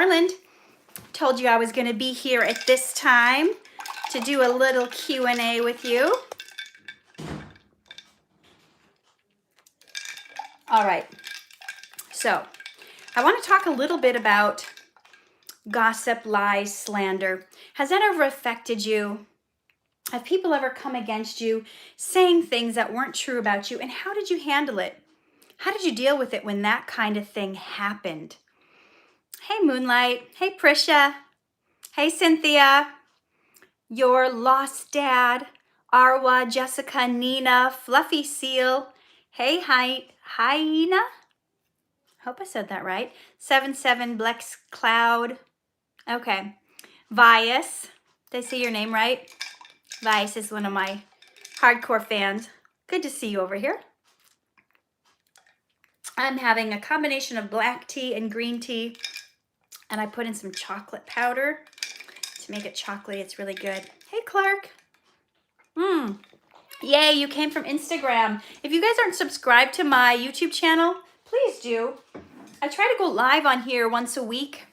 Norland. Told you I was going to be here at this time to do a little Q&A with you. All right, so I want to talk a little bit about gossip, lies, slander. Has that ever affected you? Have people ever come against you saying things that weren't true about you? And how did you handle it? How did you deal with it when that kind of thing happened? Hey, Moonlight. Hey, Prisha. Hey, Cynthia. Your lost dad. Arwa, Jessica, Nina, Fluffy Seal. Hey, Hyena. Hope I said that right. 77 Blex Cloud. Okay. Vias. Did I say your name right? Vice is one of my hardcore fans. Good to see you over here. I'm having a combination of black tea and green tea, and I put in some chocolate powder to make it chocolatey. It's really good. Hey, Clark. Yay, you came from Instagram. If you guys aren't subscribed to my YouTube channel, please do. I try to go live on here once a week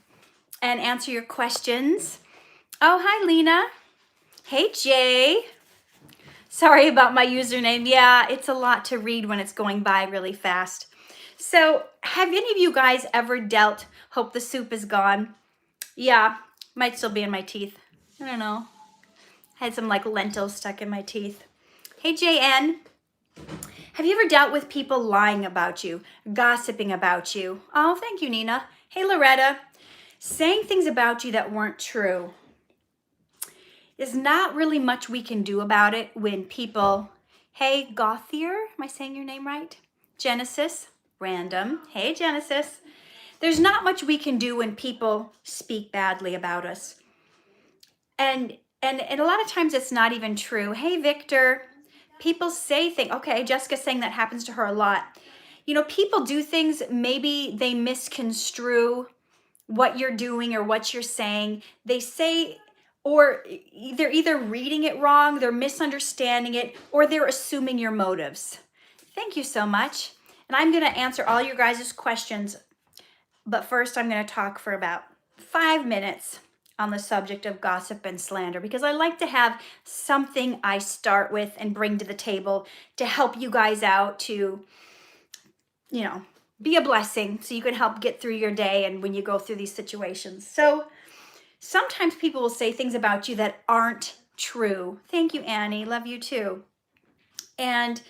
and answer your questions. Oh, hi, Lena. Hey, Jay. Sorry about my username. Yeah, it's a lot to read when it's going by really fast. So, have any of you guys ever dealt, hope the soup is gone? Yeah, might still be in my teeth. I don't know. Had some like lentils stuck in my teeth. Hey, JN. Have you ever dealt with people lying about you, gossiping about you? Oh, thank you, Nina. Hey, Loretta. Saying things about you that weren't true. There's not really much we can do about it when people, hey, Gothier, am I saying your name right? Genesis, random. Hey, Genesis. There's not much we can do when people speak badly about us. And a lot of times it's not even true. Hey, Victor. People say things. Okay, Jessica's saying that happens to her a lot. You know, people do things, maybe they misconstrue what you're doing or what you're saying. They say, or they're either reading it wrong, they're misunderstanding it, or they're assuming your motives. Thank you so much. And I'm going to answer all your guys' questions. But first, I'm going to talk for about 5 minutes on the subject of gossip and slander, because I like to have something I start with and bring to the table to help you guys out to, you know, be a blessing so you can help get through your day and when you go through these situations. So sometimes people will say things about you that aren't true. Thank you, Annie. Love you too. And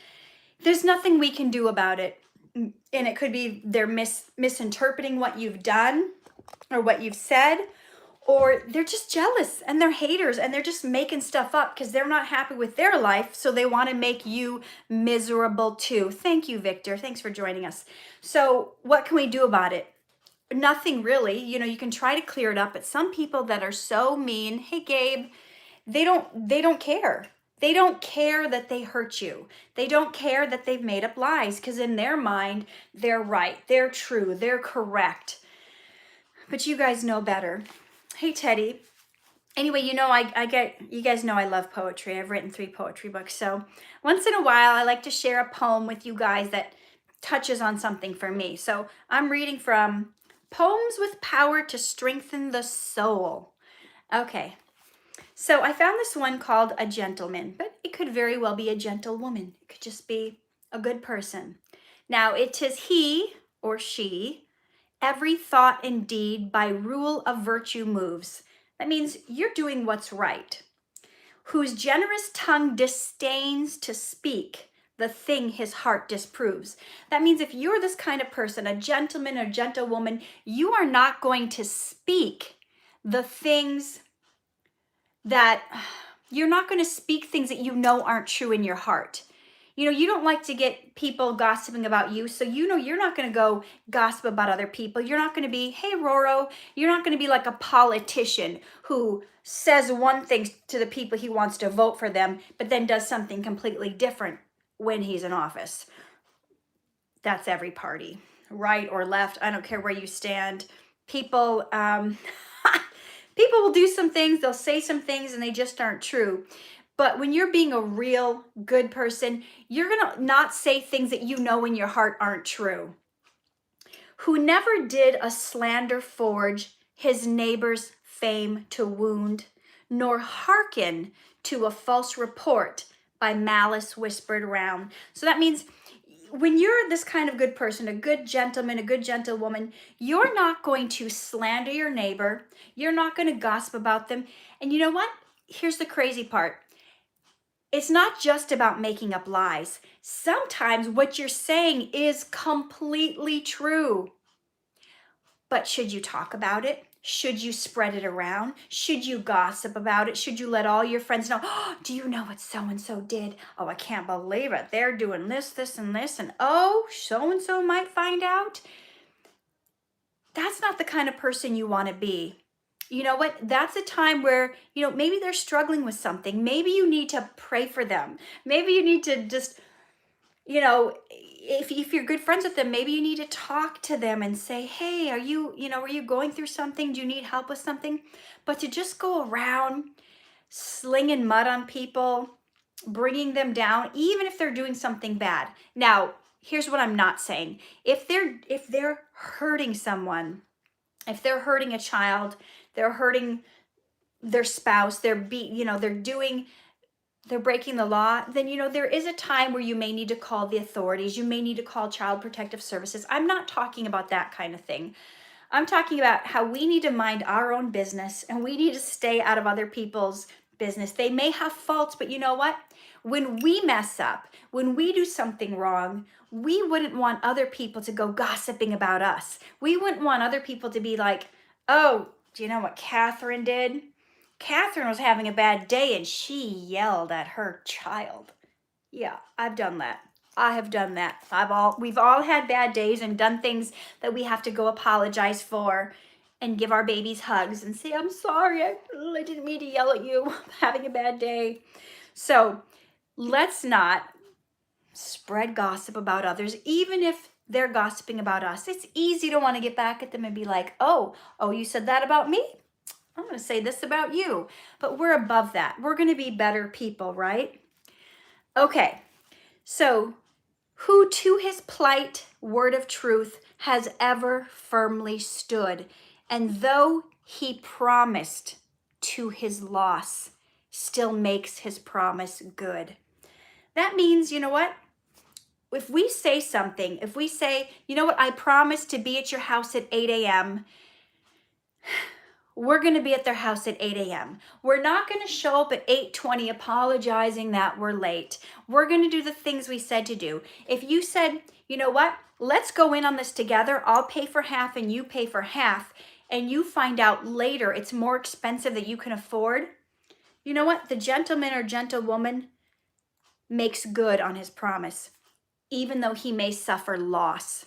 there's nothing we can do about it. And it could be they're misinterpreting what you've done or what you've said, or they're just jealous and they're haters and they're just making stuff up because they're not happy with their life, so they want to make you miserable too. Thank you, Victor. Thanks for joining us. So what can we do about it? Nothing really. You know, you can try to clear it up, but some people that are so mean, hey, Gabe, they don't care. They don't care that they hurt you. They don't care that they've made up lies, because in their mind, they're right, they're true, they're correct. But you guys know better. Hey, Teddy. Anyway, you know, you guys know I love poetry. I've written 3 poetry books. So once in a while, I like to share a poem with you guys that touches on something for me. So I'm reading from Poems with Power to Strengthen the Soul. Okay. So I found this one called A Gentleman, but it could very well be a gentlewoman. It could just be a good person. Now, it is he or she, every thought and deed by rule of virtue moves. That means you're doing what's right. Whose generous tongue disdains to speak the thing his heart disproves. That means if you're this kind of person, a gentleman or gentlewoman, you are not going to speak the things that, you're not going to speak things that you know aren't true in your heart. You know, you don't like to get people gossiping about you, so you know you're not going to go gossip about other people. You're not going to be, hey, Roro, you're not going to be like a politician who says one thing to the people he wants to vote for them, but then does something completely different when he's in office. That's every party, right or left. I don't care where you stand. People, people will do some things, they'll say some things, and they just aren't true. But when you're being a real good person, you're going to not say things that you know in your heart aren't true. Who never did a slander forge his neighbor's fame to wound, nor hearken to a false report by malice whispered around. So that means when you're this kind of good person, a good gentleman, a good gentlewoman, you're not going to slander your neighbor. You're not going to gossip about them. And you know what? Here's the crazy part. It's not just about making up lies. Sometimes what you're saying is completely true. But should you talk about it? Should you spread it around? Should you gossip about it? Should you let all your friends know? Oh, do you know what so-and-so did? Oh, I can't believe it. They're doing this, this, and this. And oh, so-and-so might find out. That's not the kind of person you want to be. You know what? That's a time where, maybe they're struggling with something. Maybe you need to pray for them. Maybe you need to just, if you're good friends with them, maybe you need to talk to them and say, hey, are you going through something? Do you need help with something? But to just go around slinging mud on people, bringing them down, even if they're doing something bad. Now, here's what I'm not saying. If they're hurting someone, if they're hurting a child, they're hurting their spouse, they're breaking the law, then there is a time where you may need to call the authorities. You may need to call Child Protective Services. I'm not talking about that kind of thing. I'm talking about how we need to mind our own business and we need to stay out of other people's business. They may have faults, but you know what? When we mess up, when we do something wrong, we wouldn't want other people to go gossiping about us. We wouldn't want other people to be like, oh, do you know what Katherine did? Katherine was having a bad day and she yelled at her child. Yeah, I've done that. I have done that. We've all had bad days and done things that we have to go apologize for and give our babies hugs and say, I'm sorry, I didn't mean to yell at you. I'm having a bad day. So let's not spread gossip about others, even if they're gossiping about us. It's easy to want to get back at them and be like, oh, you said that about me? I'm going to say this about you. But we're above that. We're going to be better people, right? Okay, so who to his plight, word of truth, has ever firmly stood, and though he promised to his loss, still makes his promise good. That means, you know what? If we say something, if we say, you know what, I promised to be at your house at 8 a.m., we're going to be at their house at 8 a.m. We're not going to show up at 8:20 apologizing that we're late. We're going to do the things we said to do. If you said, you know what, let's go in on this together. I'll pay for half and you pay for half. And you find out later it's more expensive than you can afford. You know what? The gentleman or gentlewoman makes good on his promise, even though he may suffer loss.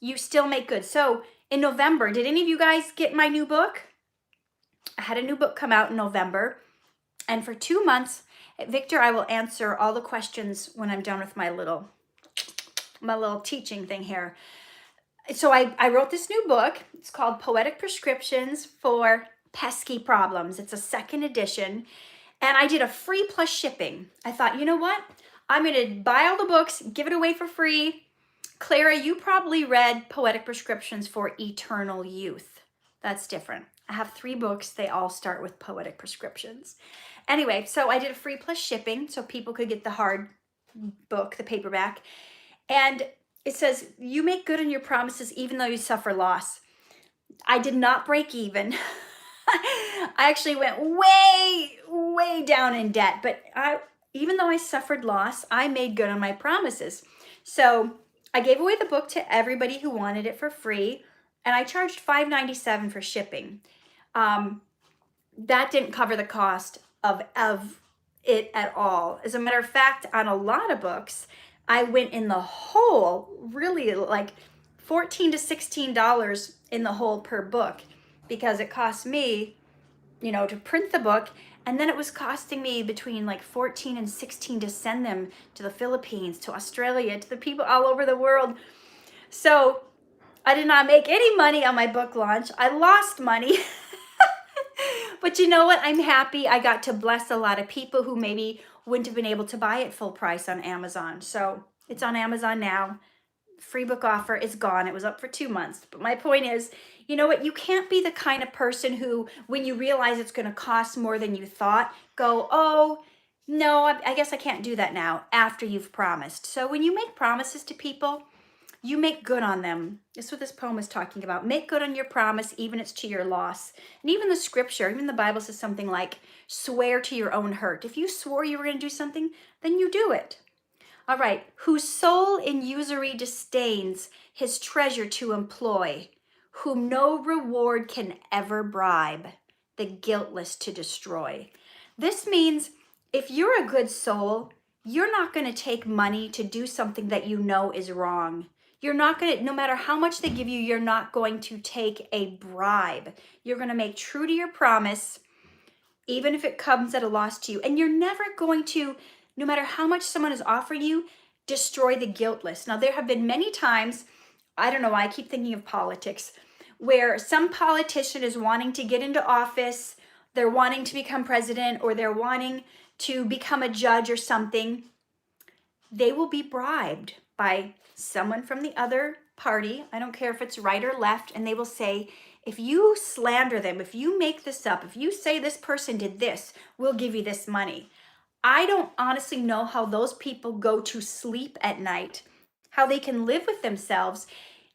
You still make good. So in November, did any of you guys get my new book? I had a new book come out in November, and for 2 months, Victor, I will answer all the questions when I'm done with my little teaching thing here. So I wrote this new book. It's called Poetic Prescriptions for Pesky Problems. It's a second edition, and I did a free plus shipping. I thought, you know what? I'm going to buy all the books, give it away for free. Clara, you probably read Poetic Prescriptions for Eternal Youth. That's different. I have 3 books. They all start with poetic prescriptions. Anyway, so I did a free plus shipping so people could get the hard book, the paperback. And it says, you make good on your promises even though you suffer loss. I did not break even. I actually went way, way down in debt. But even though I suffered loss, I made good on my promises. So I gave away the book to everybody who wanted it for free. And I charged $5.97 for shipping. That didn't cover the cost of it at all. As a matter of fact, on a lot of books, I went in the hole, really like $14 to $16 in the hole per book, because it cost me, to print the book, and then it was costing me between like $14 and $16 to send them to the Philippines, to Australia, to the people all over the world. So I did not make any money on my book launch. I lost money. But you know what? I'm happy. I got to bless a lot of people who maybe wouldn't have been able to buy it full price on Amazon. So it's on Amazon now. free book offer is gone. It was up for 2 months. But my point is, you know what? You can't be the kind of person who, when you realize it's going to cost more than you thought, go, oh, no, I guess I can't do that now after you've promised. So when you make promises to people, you make good on them. That's what this poem is talking about. Make good on your promise, even if it's to your loss. And even the scripture, even the Bible says something like, swear to your own hurt. If you swore you were going to do something, then you do it. All right. Whose soul in usury disdains his treasure to employ, whom no reward can ever bribe, the guiltless to destroy. This means if you're a good soul, you're not going to take money to do something that you know is wrong. You're not going to, no matter how much they give you, you're not going to take a bribe. You're going to make true to your promise, even if it comes at a loss to you. And you're never going to, no matter how much someone is offering you, destroy the guiltless. Now, there have been many times, I don't know why I keep thinking of politics, where some politician is wanting to get into office, they're wanting to become president, or they're wanting to become a judge or something. They will be bribed by someone from the other party. I don't care if it's right or left. And they will say, if you slander them, if you make this up, if you say this person did this, we'll give you this money. I don't honestly know how those people go to sleep at night, how they can live with themselves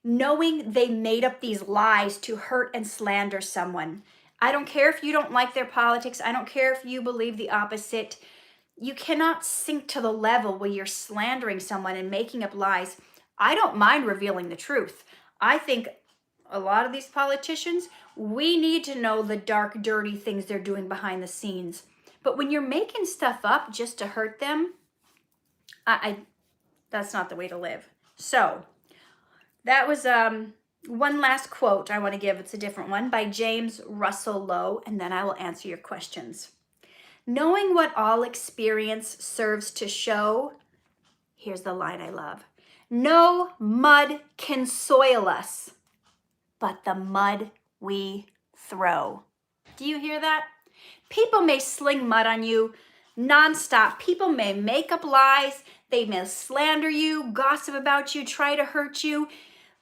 knowing they made up these lies to hurt and slander someone. I don't care if you don't like their politics. I don't care if you believe the opposite. You cannot sink to the level where you're slandering someone and making up lies. I don't mind revealing the truth. I think a lot of these politicians, we need to know the dark, dirty things they're doing behind the scenes. But when you're making stuff up just to hurt them, that's not the way to live. So that was one last quote I want to give. It's a different one by James Russell Lowe, and then I will answer your questions. Knowing what all experience serves to show, here's the line I love. No mud can soil us, but the mud we throw. Do you hear that? People may sling mud on you nonstop. People may make up lies. They may slander you, gossip about you, try to hurt you,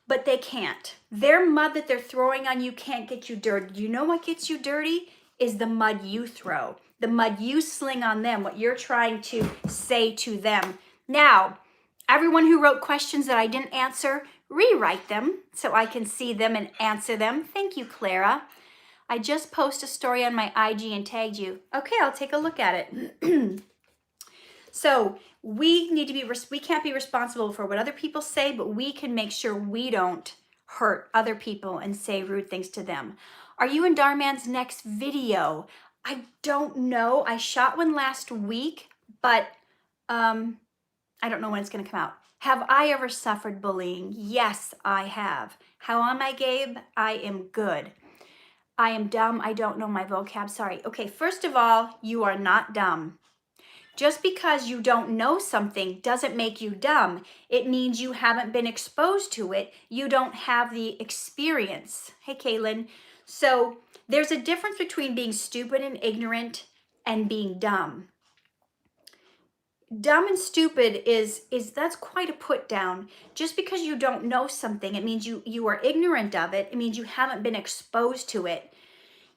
but they can't. Their mud that they're throwing on you can't get you dirty. You know what gets you dirty? Is the mud you throw. The mud you sling on them, what you're trying to say to them. Now, everyone who wrote questions that I didn't answer, rewrite them so I can see them and answer them. Thank you, Clara. I just posted a story on my IG and tagged you. Okay, I'll take a look at it. So we can't be responsible for what other people say, but we can make sure we don't hurt other people and say rude things to them. Are you in Dhar Mann's next video? I don't know. I shot one last week, but I don't know when it's going to come out. Have I ever suffered bullying? Yes, I have. How am I, Gabe? I am good. I am dumb. I don't know my vocab. Sorry. Okay, first of all, you are not dumb. Just because you don't know something doesn't make you dumb. It means you haven't been exposed to it. You don't have the experience. Hey, Kaylin. So there's a difference between being stupid and ignorant and being dumb. Dumb and stupid is that's quite a put down. Just because you don't know something, it means you are ignorant of it. It means you haven't been exposed to it.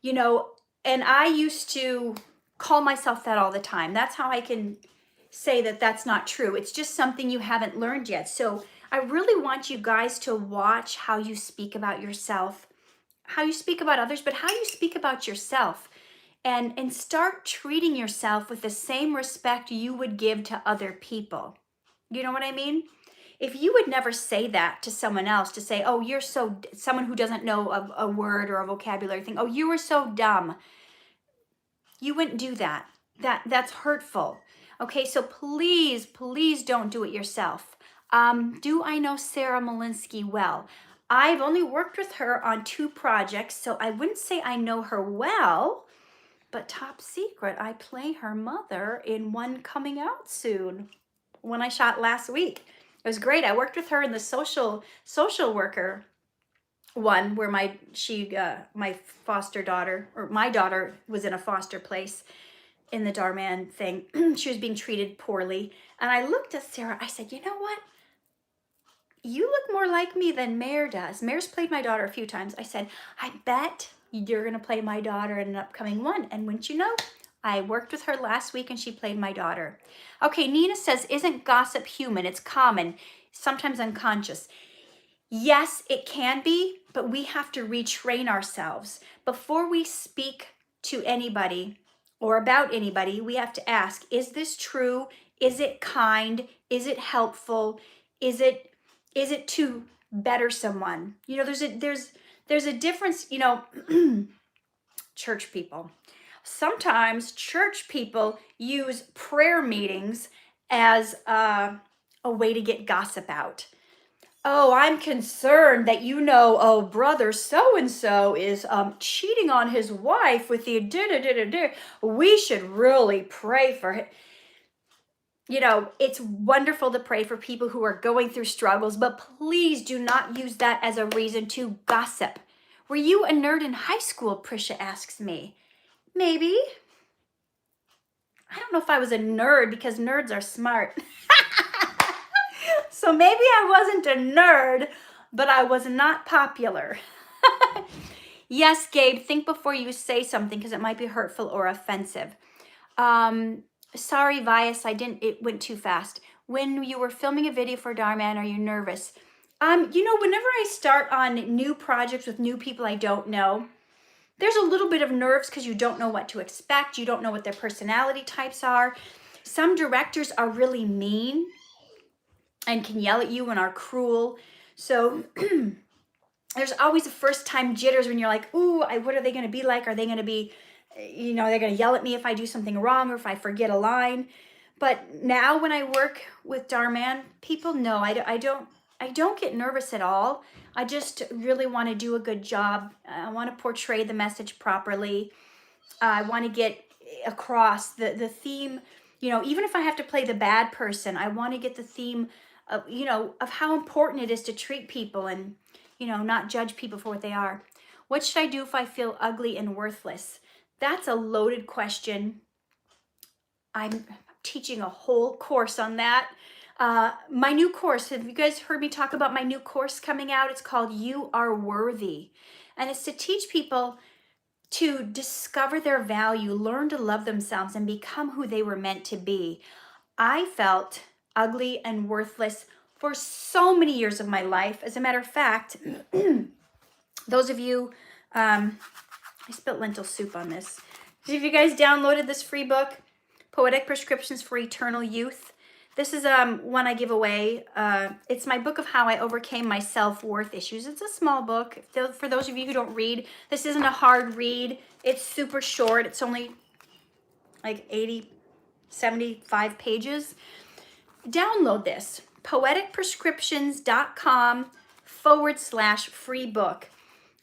You know, and I used to call myself that all the time. That's how I can say that that's not true. It's just something you haven't learned yet. So I really want you guys to watch how you speak about yourself, how you speak about others, but how you speak about yourself. And start treating yourself with the same respect you would give to other people. You know what I mean? If you would never say that to someone else, to say, oh, you're someone who doesn't know a word or a vocabulary thing, oh, you were so dumb. You wouldn't do that. That's hurtful. Okay, so please, please don't do it yourself. Do I know Sarah Malinsky well? I've only worked with her on 2 projects, so I wouldn't say I know her well. But top secret, I play her mother in one coming out soon, one I shot last week. It was great. I worked with her in the social worker one where my foster daughter, or my daughter was in a foster place in the Dhar Mann thing. She was being treated poorly. And I looked at Sarah, I said, you know what? you look more like me than Mare does. Mare's played my daughter a few times. I said, I bet you're going to play my daughter in an upcoming one. And wouldn't you know, I worked with her last week and she played my daughter. Okay, Nina says, isn't gossip human? It's common, sometimes unconscious. Yes, it can be, but we have to retrain ourselves. Before we speak to anybody or about anybody, we have to ask, is this true? Is it kind? Is it helpful? Is it to better someone? You know, there's a difference, you know, church people. Sometimes church people use prayer meetings as a way to get gossip out. Oh, I'm concerned that you know, oh, brother so-and-so is cheating on his wife with the da-da-da-da-da. We should really pray for him. You know, it's wonderful to pray for people who are going through struggles, but please do not use that as a reason to gossip. Were you a nerd in high school, Prisha asks me. Maybe. I don't know if I was a nerd because nerds are smart. So maybe I wasn't a nerd, but I was not popular. Yes, Gabe, think before you say something because it might be hurtful or offensive. Sorry, Vias, it went too fast. When you were filming a video for Dhar Mann, are you nervous? You know, whenever I start on new projects with new people I don't know, there's a little bit of nerves because you don't know what to expect. You don't know what their personality types are. Some directors are really mean and can yell at you and are cruel. So there's always a first time jitters when you're like, ooh, what are they going to be like? Are they going to be, you know, they're going to yell at me if I do something wrong or if I forget a line. But now when I work with Dhar Mann, people know I don't get nervous at all. I just really want to do a good job. I want to portray the message properly. I want to get across the theme, you know, even if I have to play the bad person, I want to get the theme of, you know, of how important it is to treat people and, you know, not judge people for what they are. What should I do if I feel ugly and worthless? That's a loaded question. I'm teaching a whole course on that. My new course, have you guys heard me talk about my new course coming out? It's called You Are Worthy. And it's to teach people to discover their value, learn to love themselves, and become who they were meant to be. I felt ugly and worthless for so many years of my life. As a matter of fact, those of you, I spilled lentil soup on this. Have you guys downloaded this free book, Poetic Prescriptions for Eternal Youth? This is one I give away. It's my book of how I overcame my self-worth issues. It's a small book. For those of you who don't read, this isn't a hard read. It's super short. It's only like 80, 75 pages. Download this, poeticprescriptions.com/free book.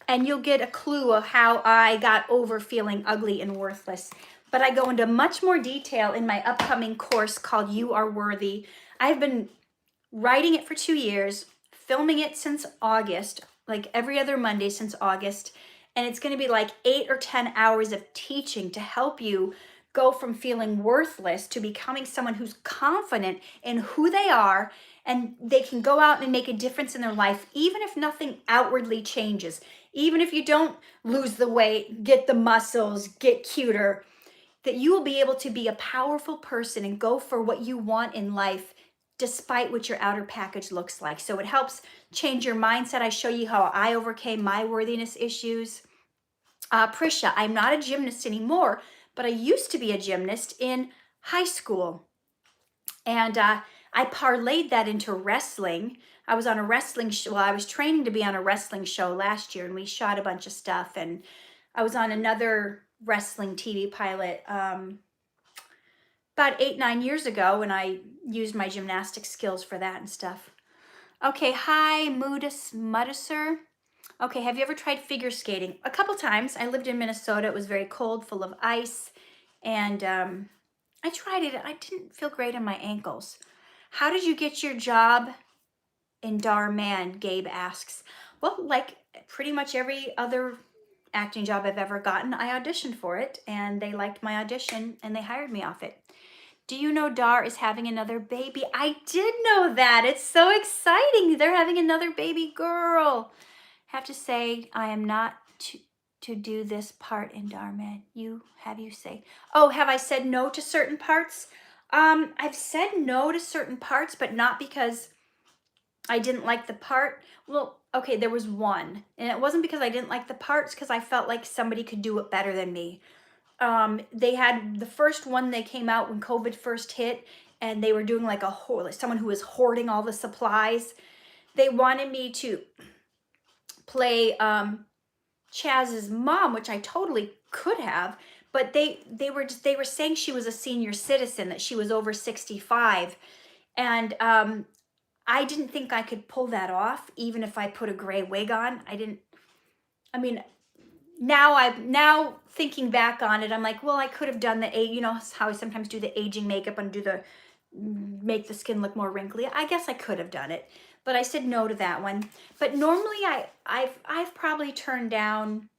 And you'll get a clue of how I got over feeling ugly and worthless. But I go into much more detail in my upcoming course called You Are Worthy. I've been writing it for 2 years, filming it since August, like every other Monday since August. And it's going to be like 8 or 10 hours of teaching to help you go from feeling worthless to becoming someone who's confident in who they are, and they can go out and make a difference in their life, even if nothing outwardly changes. Even if you don't lose the weight, get the muscles, get cuter, that you will be able to be a powerful person and go for what you want in life, despite what your outer package looks like. So it helps change your mindset. I show you how I overcame my worthiness issues. Prisha, I'm not a gymnast anymore, but I used to be a gymnast in high school. And I parlayed that into wrestling. I was on a wrestling show. Well, I was training to be on a wrestling show last year, and we shot a bunch of stuff. And I was on another wrestling TV pilot about 8-9 years ago, and I used my gymnastic skills for that and stuff. Okay, hi, Mudiser. Okay, have you ever tried figure skating? A couple times. I lived in Minnesota. It was very cold, full of ice, and I tried it. I didn't feel great on my ankles. How did you get your job in Dhar Mann? Gabe asks. Well, like pretty much every other acting job I've ever gotten, I auditioned for it, and they liked my audition, and they hired me off it. Do you know Dhar is having another baby? I did know that. It's so exciting. They're having another baby girl. Have to say, I am not to do this part in Dhar Mann. You say, oh, have I said no to certain parts? I've said no to certain parts, but not because I didn't like the part. Well, okay, there was one, and it wasn't because I didn't like the parts, because I felt like somebody could do it better than me. They had the first one, they came out when COVID first hit, and they were doing like someone who was hoarding all the supplies. They wanted me to play Chaz's mom, which I totally could have, but they were saying she was a senior citizen, that she was over 65, and I didn't think I could pull that off, even if I put a gray wig on. I mean, now thinking back on it, I'm like, well, I could have done you know how I sometimes do the aging makeup and make the skin look more wrinkly. I guess I could have done it, but I said no to that one. But normally I've probably turned down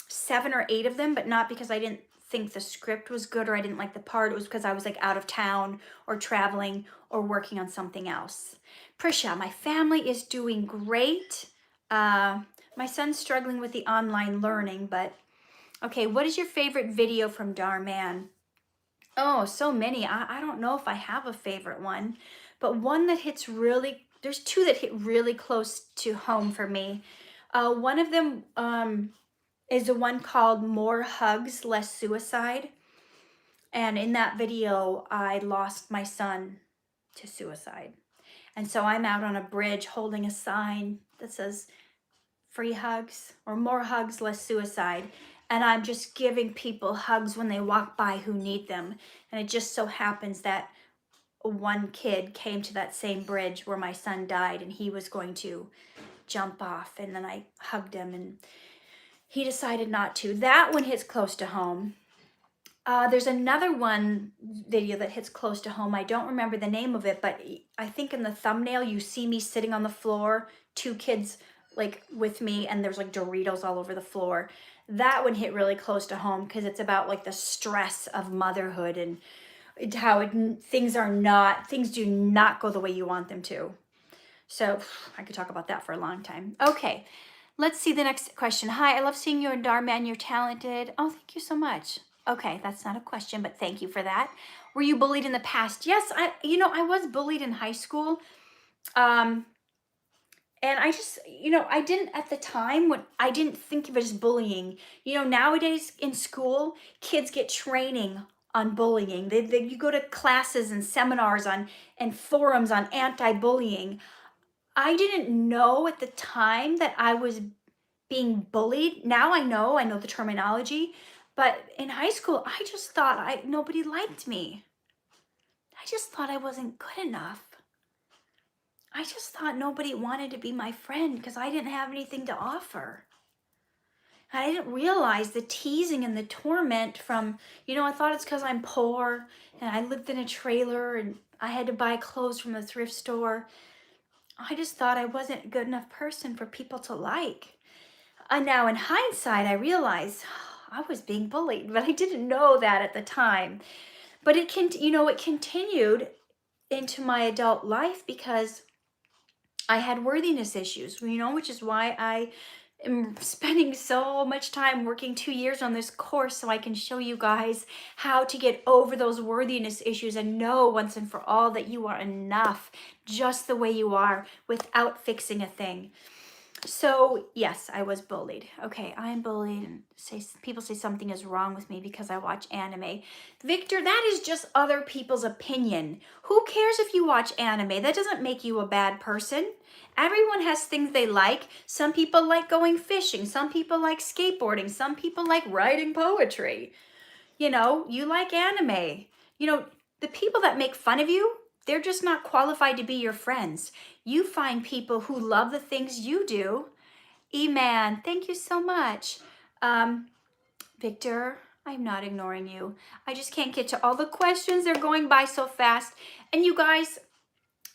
7 or 8 of them, but not because I didn't think the script was good or I didn't like the part. It was because I was like out of town or traveling or working on something else. Prisha, my family is doing great. My son's struggling with the online learning, but okay, what is your favorite video from Dhar Mann? Oh, so many. I don't know if I have a favorite one, but one that hits really, there's 2 that hit really close to home for me. One of them is the one called More Hugs, Less Suicide. And in that video, I lost my son to suicide. And so I'm out on a bridge holding a sign that says free hugs or more hugs, less suicide. And I'm just giving people hugs when they walk by who need them. And it just so happens that one kid came to that same bridge where my son died, and he was going to jump off. And then I hugged him, and he decided not to. That one hits close to home. There's another one video that hits close to home. I don't remember the name of it, but I think in the thumbnail you see me sitting on the floor, 2 kids like with me, and there's like Doritos all over the floor. That one hit really close to home because it's about like the stress of motherhood and how things do not go the way you want them to. So I could talk about that for a long time. Okay, let's see the next question. Hi, I love seeing you in Dhar Mann. You're talented. Oh, thank you so much. Okay, that's not a question, but thank you for that. Were you bullied in the past? Yes, I was bullied in high school. And I just, I didn't at the time, when I didn't think of it as bullying. Nowadays in school, kids get training on bullying. You go to classes and seminars and forums on anti-bullying. I didn't know at the time that I was being bullied. Now I know the terminology, but in high school, I just thought nobody liked me. I just thought I wasn't good enough. I just thought nobody wanted to be my friend because I didn't have anything to offer. And I didn't realize the teasing and the torment from, I thought it's because I'm poor and I lived in a trailer and I had to buy clothes from the thrift store. I just thought I wasn't a good enough person for people to like. And now in hindsight, I realize I was being bullied, but I didn't know that at the time. But it continued into my adult life because I had worthiness issues, which is why I am spending so much time working 2 years on this course so I can show you guys how to get over those worthiness issues and know once and for all that you are enough just the way you are without fixing a thing. So yes, I was bullied. Okay, I'm bullied and people say something is wrong with me because I watch anime. Victor, that is just other people's opinion. Who cares if you watch anime? That doesn't make you a bad person. Everyone has things they like. Some people like going fishing. Some people like skateboarding. Some people like writing poetry. You like anime. The people that make fun of you, they're just not qualified to be your friends. You find people who love the things you do. E-Man, thank you so much. Victor, I'm not ignoring you. I just can't get to all the questions. They're going by so fast. And you guys,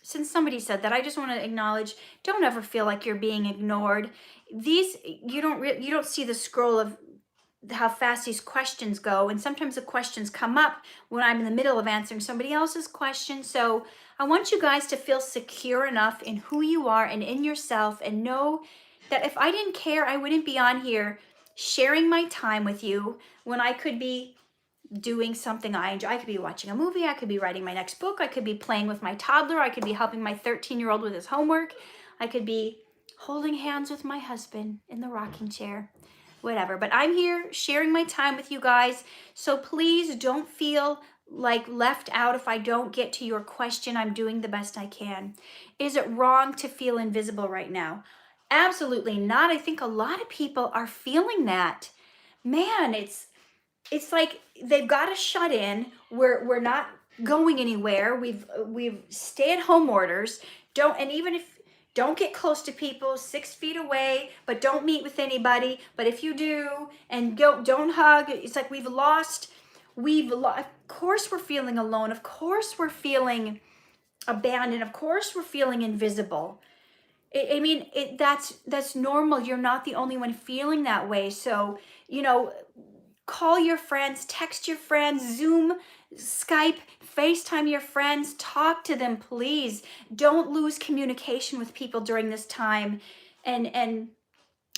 since somebody said that, I just want to acknowledge, don't ever feel like you're being ignored. You don't see the scroll of how fast these questions go. And sometimes the questions come up when I'm in the middle of answering somebody else's question. So I want you guys to feel secure enough in who you are and in yourself, and know that if I didn't care, I wouldn't be on here sharing my time with you when I could be doing something I enjoy. I could be watching a movie, I could be writing my next book, I could be playing with my toddler, I could be helping my 13-year-old with his homework, I could be holding hands with my husband in the rocking chair, whatever. But I'm here sharing my time with you guys, so please don't feel like left out if I don't get to your question. I'm doing the best I can. Is it wrong to feel invisible right now? Absolutely not. I think a lot of people are feeling that. Man, it's like they've got to shut in. We're not going anywhere. We've stay-at-home orders. And even if don't get close to people, 6 feet away, but don't meet with anybody. But if you do, and don't hug, it's like of course we're feeling alone. Of course we're feeling abandoned. Of course we're feeling invisible. I mean, that's normal. You're not the only one feeling that way. So, call your friends, text your friends, Zoom, Skype, FaceTime your friends, talk to them, please. Don't lose communication with people during this time, and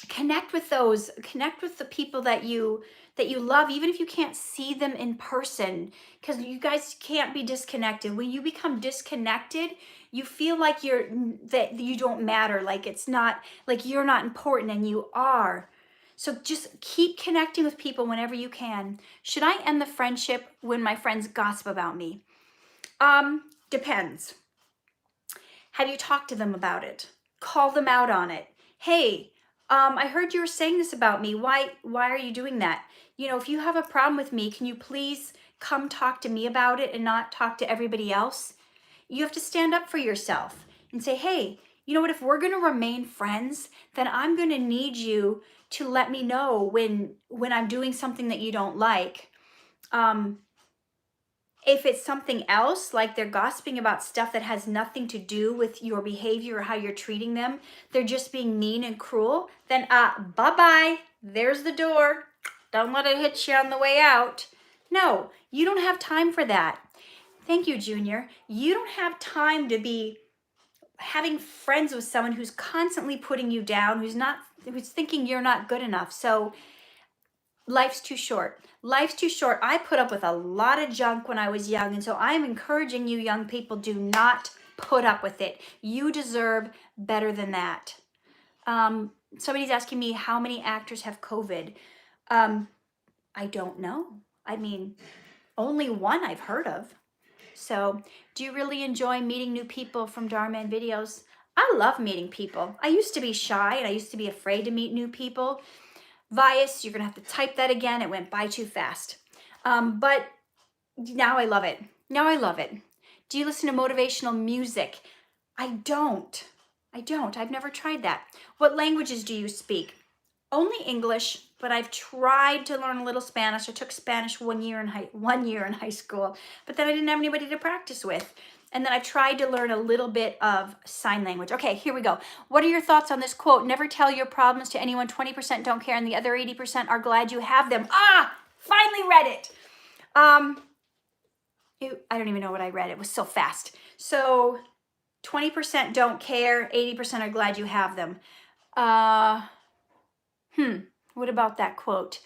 connect with the people that you love, even if you can't see them in person, because you guys can't be disconnected. When you become disconnected, you feel like that you don't matter, like it's not, like you're not important, and you are. So just keep connecting with people whenever you can. Should I end the friendship when my friends gossip about me? Depends. Have you talked to them about it? Call them out on it. Hey, I heard you were saying this about me. Why are you doing that? If you have a problem with me, can you please come talk to me about it and not talk to everybody else? You have to stand up for yourself and say, hey, you know what? If we're going to remain friends, then I'm going to need you to let me know when I'm doing something that you don't like. If it's something else, like they're gossiping about stuff that has nothing to do with your behavior or how you're treating them, they're just being mean and cruel, then bye-bye. There's the door. Don't let it hit you on the way out. No, you don't have time for that. Thank you, Junior. You don't have time to be having friends with someone who's constantly putting you down, who's thinking you're not good enough. So life's too short. Life's too short. I put up with a lot of junk when I was young, and so I'm encouraging you young people, do not put up with it. You deserve better than that. Somebody's asking me how many actors have COVID. I don't know. I mean, only one I've heard of. So, do you really enjoy meeting new people from Dhar Mann videos? I love meeting people. I used to be shy, and I used to be afraid to meet new people. Vias, you're going to have to type that again. It went by too fast. But now I love it. Now I love it. Do you listen to motivational music? I don't. I've never tried that. What languages do you speak? Only English, but I've tried to learn a little Spanish. I took Spanish 1 year in high school, but then I didn't have anybody to practice with. And then I tried to learn a little bit of sign language. Okay, here we go. What are your thoughts on this quote? Never tell your problems to anyone. 20% don't care, and the other 80% are glad you have them. Finally read it. I don't even know what I read. It was so fast. So 20% don't care, 80% are glad you have them. What about that quote?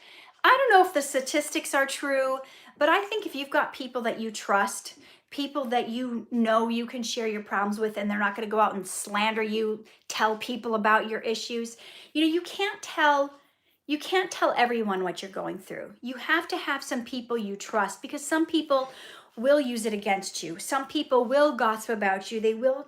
I don't know if the statistics are true, but I think if you've got people that you trust, people that you know you can share your problems with, and they're not going to go out and slander you, tell people about your issues. You can't tell everyone what you're going through. You have to have some people you trust, because some people will use it against you. Some people will gossip about you. They will,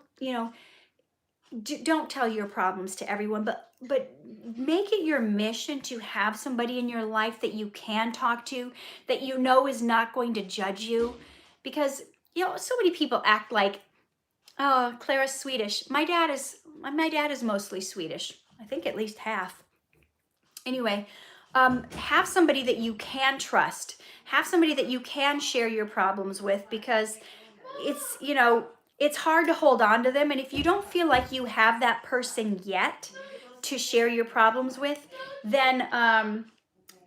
don't tell your problems to everyone, but make it your mission to have somebody in your life that you can talk to, that you know is not going to judge you. Because so many people act like, oh, Clara's Swedish. My dad is mostly Swedish. I think at least half. Anyway, have somebody that you can trust. Have somebody that you can share your problems with, because it's hard to hold on to them. And if you don't feel like you have that person yet to share your problems with, then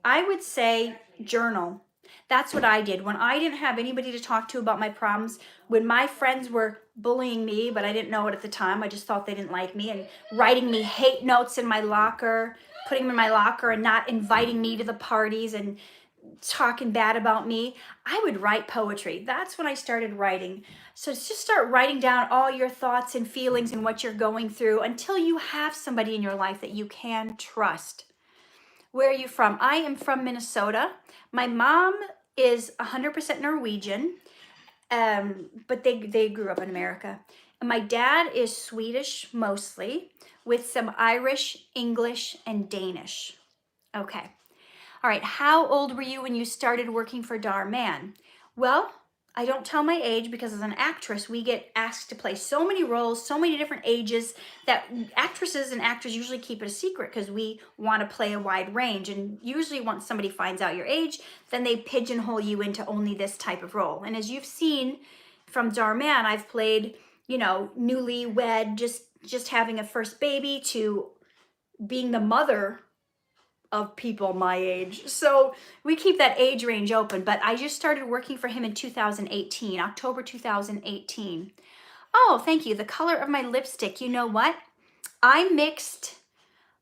I would say journal. That's what I did. When I didn't have anybody to talk to about my problems, when my friends were bullying me, but I didn't know it at the time, I just thought they didn't like me, and writing me hate notes in my locker, putting them in my locker and not inviting me to the parties and talking bad about me, I would write poetry. That's when I started writing. So just start writing down all your thoughts and feelings and what you're going through until you have somebody in your life that you can trust. Where are you from? I am from Minnesota. My mom is 100% Norwegian, but they grew up in America. And my dad is Swedish mostly, with some Irish, English, and Danish. Okay. All right, how old were you when you started working for Dhar Mann? Well, I don't tell my age because as an actress, we get asked to play so many roles, so many different ages, that actresses and actors usually keep it a secret because we want to play a wide range. And usually once somebody finds out your age, then they pigeonhole you into only this type of role. And as you've seen from Dhar Mann, I've played, you know, newlywed, just having a first baby, to being the mother of people my age. So we keep that age range open, but I just started working for him in 2018, October 2018. Oh, thank you. The color of my lipstick. You know what? I mixed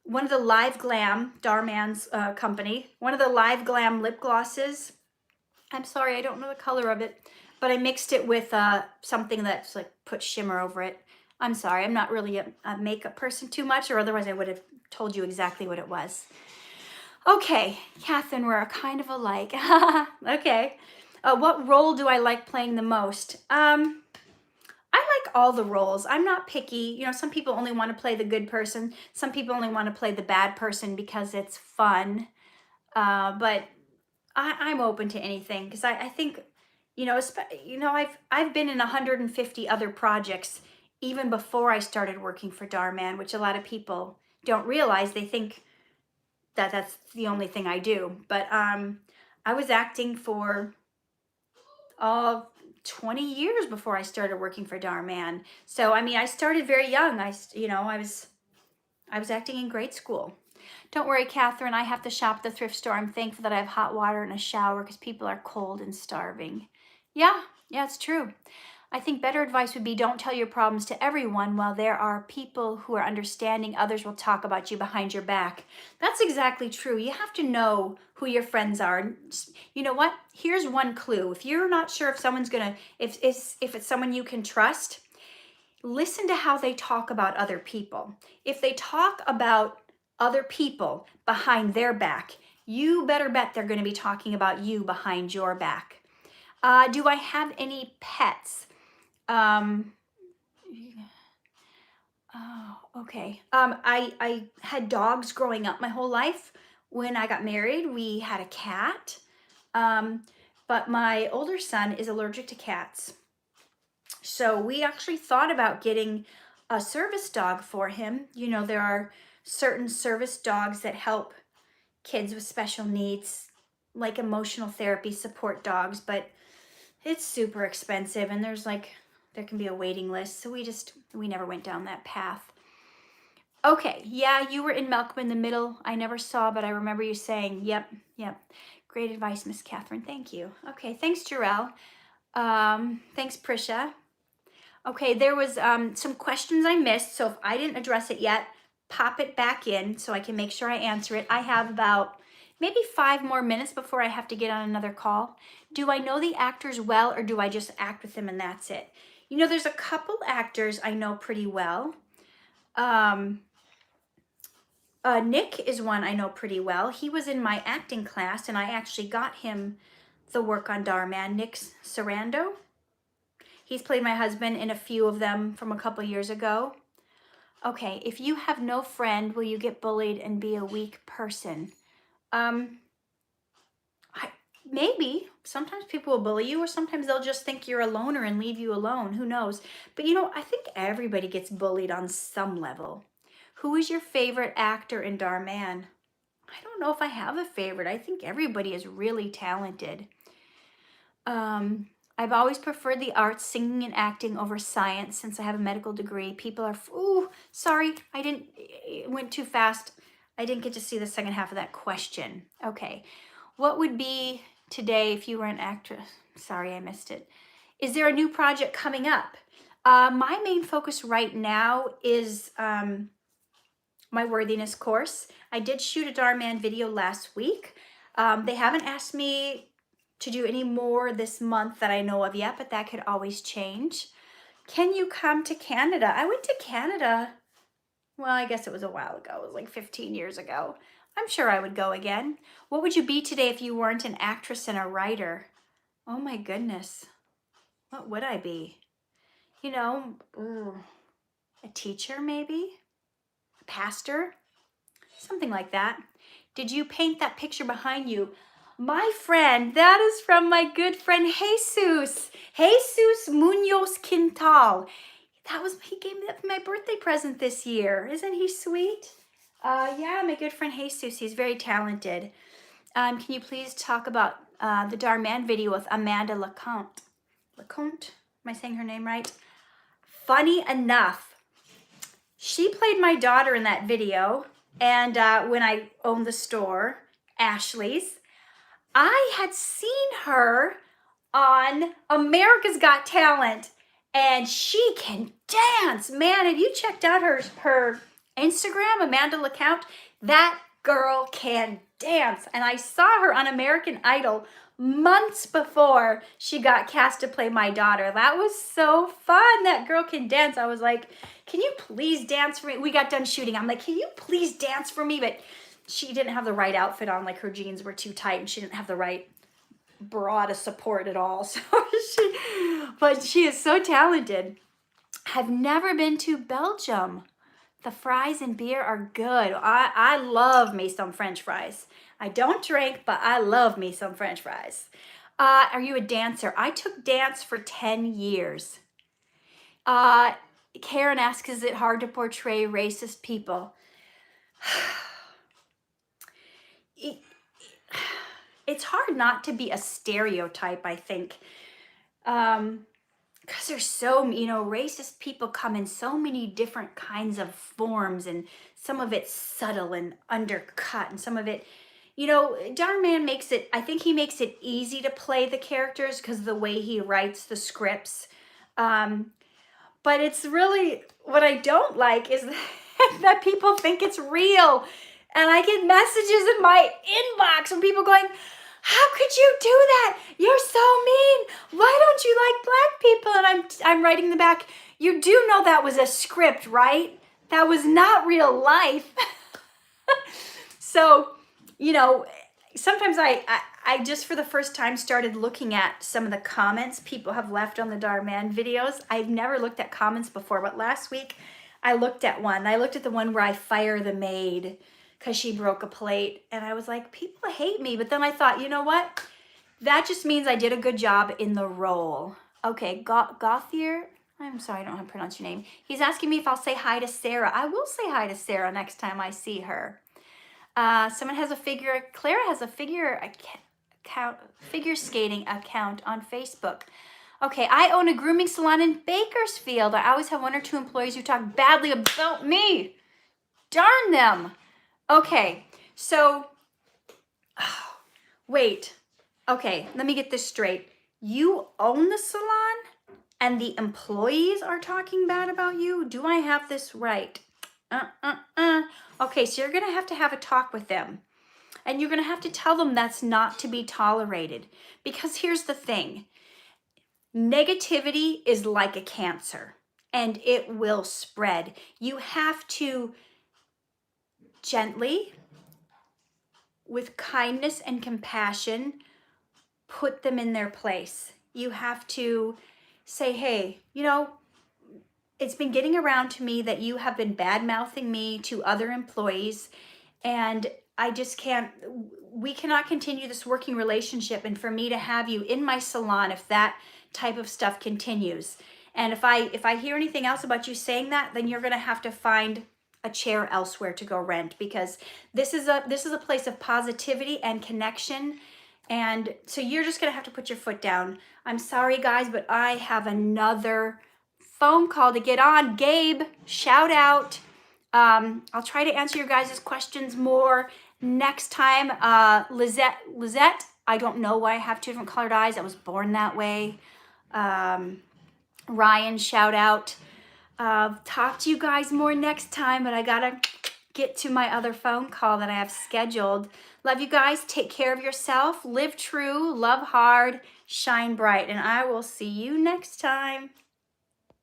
one of the Live Glam, Dhar Mann's company, one of the Live Glam lip glosses. I'm sorry, I don't know the color of it, but I mixed it with something that's like put shimmer over it. I'm sorry, I'm not really a makeup person too much, or otherwise I would have told you exactly what it was. Okay, Katherine, we're kind of alike. Okay. What role do I like playing the most? I like all the roles. I'm not picky. You know, some people only want to play the good person. Some people only want to play the bad person because it's fun. But I'm open to anything because I think, you know, I've been in 150 other projects even before I started working for Dhar Mann, which a lot of people don't realize. They think that's the only thing I do. But I was acting for 20 years before I started working for Dhar Mann. So I mean, I started very young. I was acting in grade school. Don't worry, Katherine, I have to shop at the thrift store. I'm thankful that I have hot water and a shower because people are cold and starving. Yeah, it's true. I think better advice would be don't tell your problems to everyone. While there are people who are understanding, others will talk about you behind your back. That's exactly true. You have to know who your friends are. You know what? Here's one clue. If you're not sure if someone's gonna, if it's someone you can trust, listen to how they talk about other people. If they talk about other people behind their back, you better bet they're going to be talking about you behind your back. Do I have any pets? Oh, okay. I had dogs growing up my whole life. When I got married, we had a cat. But my older son is allergic to cats. So we actually thought about getting a service dog for him. You know, there are certain service dogs that help kids with special needs, like emotional therapy support dogs, but it's super expensive and there can be a waiting list. So we never went down that path. Okay, yeah, you were in Malcolm in the Middle. I never saw, but I remember you saying, yep. Great advice, Miss Katherine. Thank you. Okay, thanks, Jarrell. Thanks, Prisha. Okay, there was some questions I missed, so if I didn't address it yet, pop it back in so I can make sure I answer it. I have about maybe 5 more minutes before I have to get on another call. Do I know the actors well, or do I just act with them and that's it? You know, there's a couple actors I know pretty well. Nick is one I know pretty well. He was in my acting class, and I actually got him the work on Dhar Mann. Nick Sarando. He's played my husband in a few of them from a couple years ago. Okay, if you have no friend, will you get bullied and be a weak person? Maybe. Sometimes people will bully you, or sometimes they'll just think you're a loner and leave you alone. Who knows? But you know, I think everybody gets bullied on some level. Who is your favorite actor in Dhar Mann? I don't know if I have a favorite. I think everybody is really talented. I've always preferred the arts, singing and acting, over science since I have a medical degree. People are, sorry, it went too fast. I didn't get to see the second half of that question. Okay. What would be today if you were an actress? Sorry, I missed it. Is there a new project coming up? My main focus right now is my worthiness course. I did shoot a Dhar Mann video last week. They haven't asked me to do any more this month that I know of yet, but that could always change. Can you come to Canada? I went to Canada, well, I guess it was a while ago. It was like 15 years ago. I'm sure I would go again. What would you be today if you weren't an actress and a writer? Oh my goodness. What would I be? You know, a teacher maybe? A pastor? Something like that. Did you paint that picture behind you? My friend, that is from my good friend Jesus. Jesus Munoz Quintal. He gave me that for my birthday present this year. Isn't he sweet? Yeah, my good friend Jesus. He's very talented. Can you please talk about the Dhar Mann video with Amanda LeConte? LeConte? Am I saying her name right? Funny enough, she played my daughter in that video. And when I owned the store, Ashley's, I had seen her on America's Got Talent, and she can dance. Man, have you checked out her Instagram, Amanda LeCount? That girl can dance. And I saw her on American Idol months before she got cast to play my daughter. That was so fun. That girl can dance. I was like, can you please dance for me? We got done shooting. I'm like, can you please dance for me? But she didn't have the right outfit on. Like her jeans were too tight and she didn't have the right bra to support it all. But she is so talented. I've never been to Belgium. The fries and beer are good. I love me some French fries. I don't drink, but I love me some French fries. Are you a dancer? I took dance for 10 years. Karen asks, is it hard to portray racist people? It's hard not to be a stereotype, I think. Because there's so, racist people come in so many different kinds of forms, and some of it's subtle and undercut, and some of it, Dhar Mann I think he makes it easy to play the characters because of the way he writes the scripts. But it's really, what I don't like is that people think it's real. And I get messages in my inbox from people going, how could you do that? You're so mean. Why don't you like black people? And I'm writing them back, you do know that was a script, right? That was not real life. So, sometimes I just for the first time started looking at some of the comments people have left on the Dhar Mann videos. I've never looked at comments before, but last week I looked at one. I looked at the one where I fire the maid because she broke a plate. And I was like, people hate me. But then I thought, you know what? That just means I did a good job in the role. Okay, Gothier. I'm sorry, I don't know how to pronounce your name. He's asking me if I'll say hi to Sarah. I will say hi to Sarah next time I see her. Someone has a figure, Clara has a figure skating account on Facebook. Okay, I own a grooming salon in Bakersfield. I always have one or two employees who talk badly about me. Darn them. Okay, so, wait. Okay, let me get this straight. You own the salon and the employees are talking bad about you? Do I have this right? Okay, so you're going to have a talk with them. And you're going to have to tell them that's not to be tolerated. Because here's the thing. Negativity is like a cancer. And it will spread. You have to gently, with kindness and compassion, put them in their place. You have to say, hey, it's been getting around to me that you have been bad-mouthing me to other employees, and I just we cannot continue this working relationship, and for me to have you in my salon if that type of stuff continues. And if I hear anything else about you saying that, then you're going to have to find a chair elsewhere to go rent, because this is a place of positivity and connection. And so you're just going to have to put your foot down. I'm sorry, guys, but I have another phone call to get on. Gabe, shout out. I'll try to answer your guys' questions more next time. Lizette, I don't know why I have two different colored eyes. I was born that way. Ryan, shout out. Talk to you guys more next time, but I gotta get to my other phone call that I have scheduled. Love you guys. Take care of yourself. Live true, love hard, shine bright, and I will see you next time.